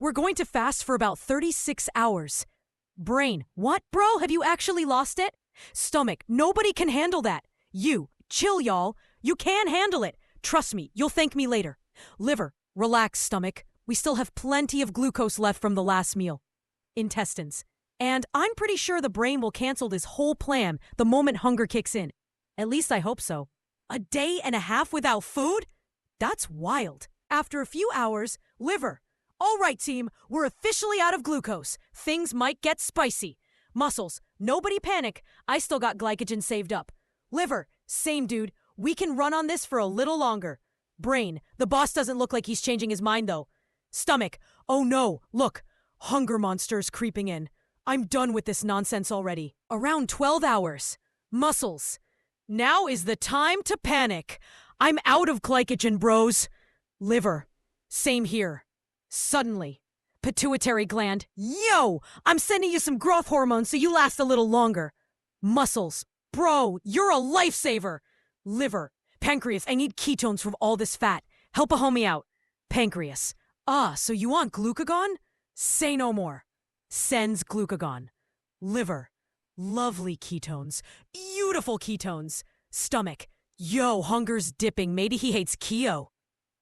We're going to fast for about 36 hours. Brain, what, bro? Have you actually lost it? Stomach, nobody can handle that. Chill, y'all. You can handle it. Trust me, you'll thank me later. Liver, relax, stomach. We still have plenty of glucose left from the last meal. Intestines. And I'm pretty sure the brain will cancel this whole plan the moment hunger kicks in. At least I hope so. A day and a half without food? That's wild. After a few hours, liver. All right, team, we're officially out of glucose. Things might get spicy. Muscles, nobody panic. I still got glycogen saved up. Liver, same dude. We can run on this for a little longer. Brain, the boss doesn't look like he's changing his mind though. Stomach, oh no, look. Hunger monsters creeping in. I'm done with this nonsense already. Around 12 hours. Muscles, now is the time to panic. I'm out of glycogen, bros. Liver, same here. Suddenly, pituitary gland, yo, I'm sending you some growth hormones so you last a little longer. Muscles, bro, you're a lifesaver. Liver, pancreas, I need ketones from all this fat. Help a homie out. Pancreas, so you want glucagon? Say no more. Sends glucagon. Liver, lovely ketones. Beautiful ketones. Stomach, yo, hunger's dipping. Maybe he hates Keo.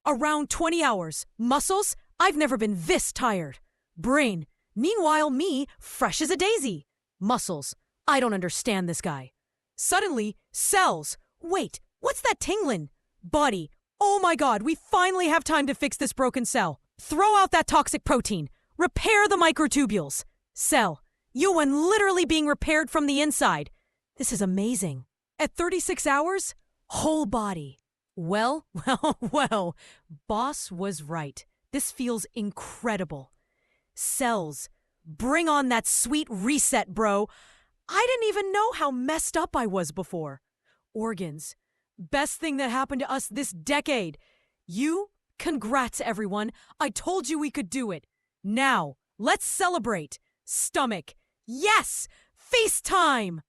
Around 20 hours. Muscles, I've never been this tired. Brain, meanwhile me, fresh as a daisy. Muscles, I don't understand this guy. Suddenly, cells. Wait, what's that tingling? Body, oh my god, we finally have time to fix this broken cell. Throw out that toxic protein. Repair the microtubules. Cell, you one literally being repaired from the inside. This is amazing. At 36 hours, whole body. Well, boss was right. This feels incredible. Cells, bring on that sweet reset, bro. I didn't even know how messed up I was before. Organs, best thing that happened to us this decade. Congrats, everyone. I told you we could do it. Now, let's celebrate. Stomach, yes! Feast time!